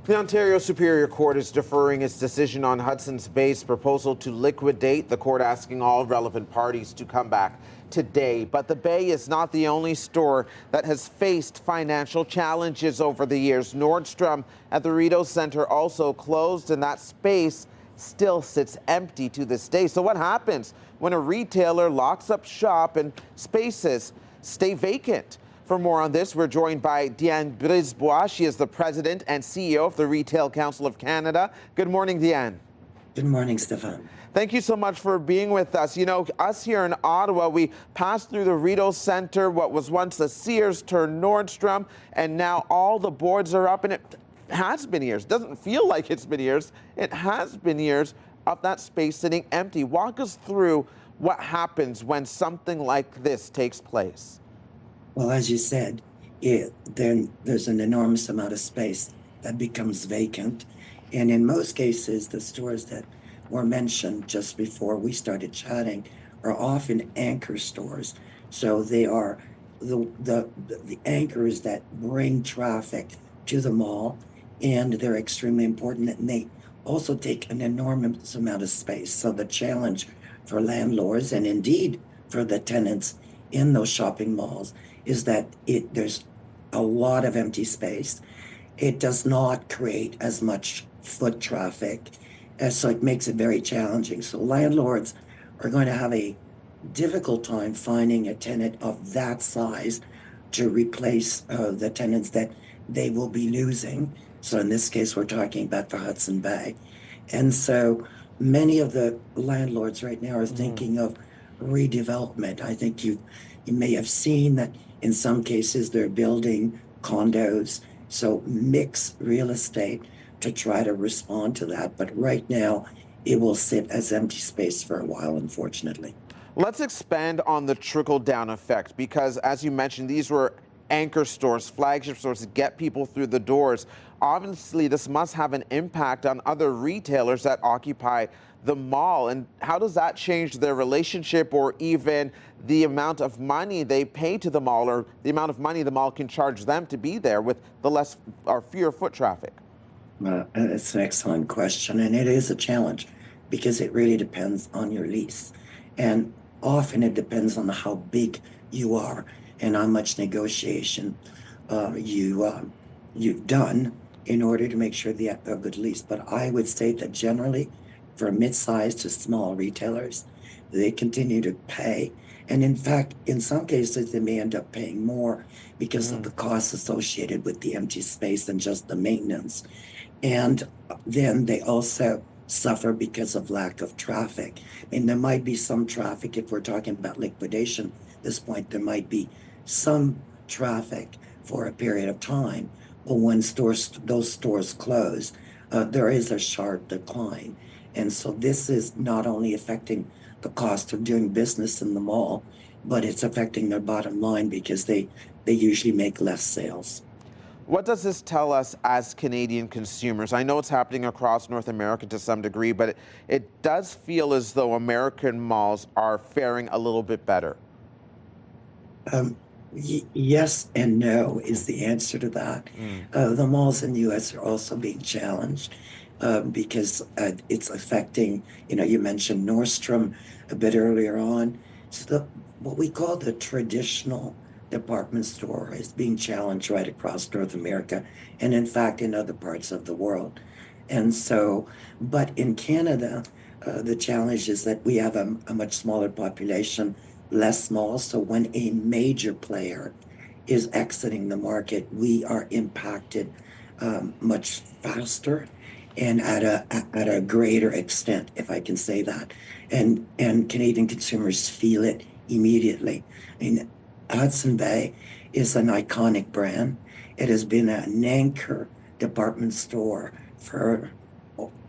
The Ontario Superior Court is deferring its decision on Hudson's Bay's proposal to liquidate. The court asking all relevant parties to come back today. But the Bay is not the only store that has faced financial challenges over the years. Nordstrom at the Rideau Centre also closed, and that space still sits empty to this day. So what happens when a retailer locks up shop and spaces stay vacant? For more on this, we're joined by Diane Brisebois. She is the president and CEO of the Retail Council of Canada. Good morning, Diane. Good morning, Stefan. Thank you so much for being with us. You know, us here in Ottawa, we passed through the Rideau Centre, what was once a Sears turned Nordstrom, and now all the boards are up, and it has been years. Doesn't feel like it's been years. It has been years of that space sitting empty. Walk us through what happens when something like this takes place. Well, as you said, there's an enormous amount of space that becomes vacant. And in most cases, the stores that were mentioned just before we started chatting are often anchor stores. So they are the anchors that bring traffic to the mall, and they're extremely important, and they also take an enormous amount of space. So the challenge for landlords, and indeed for the tenants in those shopping malls, is that there's a lot of empty space. It does not create as much foot traffic, so it makes it very challenging. So landlords are going to have a difficult time finding a tenant of that size to replace the tenants that they will be losing. So in this case, we're talking about the Hudson Bay. And so many of the landlords right now are thinking of redevelopment. I think you may have seen that in some cases they're building condos, so mix real estate to try to respond to that. But right now, it will sit as empty space for a while, unfortunately. Let's expand on the trickle-down effect, because as you mentioned, these were anchor stores, flagship stores to get people through the doors. Obviously, this must have an impact on other retailers that occupy the mall. And how does that change their relationship, or even the amount of money they pay to the mall, or the amount of money the mall can charge them to be there with the less or fewer foot traffic? It's an excellent question, and it is a challenge because it really depends on your lease. And often it depends on how big you are and how much negotiation you've done in order to make sure they have a good lease. But I would say that generally, for mid-sized to small retailers, they continue to pay. And in fact, in some cases, they may end up paying more because of the costs associated with the empty space and just the maintenance. And then they also suffer because of lack of traffic. And there might be some traffic, if we're talking about liquidation at this point, there might be some traffic for a period of time. But when those stores close, there is a sharp decline. And so this is not only affecting the cost of doing business in the mall, but it's affecting their bottom line because they usually make less sales. What does this tell us as Canadian consumers? I know it's happening across North America to some degree, but it does feel as though American malls are faring a little bit better. Yes and no is the answer to that. The malls in the U.S. are also being challenged because it's affecting, you mentioned Nordstrom a bit earlier on. So what we call the traditional department store is being challenged right across North America and in fact in other parts of the world. And so, but in Canada, the challenge is that we have a much smaller population, less malls. So when a major player is exiting the market, we are impacted much faster and at a greater extent, if I can say that. And Canadian consumers feel it immediately. I mean, Hudson Bay is an iconic brand. It has been an anchor department store for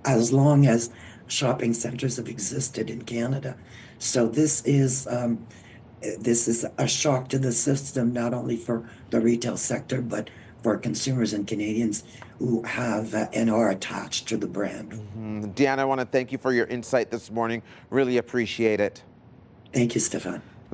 as long as shopping centers have existed in Canada. So this is a shock to the system, not only for the retail sector, but for consumers and Canadians who have and are attached to the brand. Diane, I want to thank you for your insight this morning. Really appreciate it. Thank you, Stefan.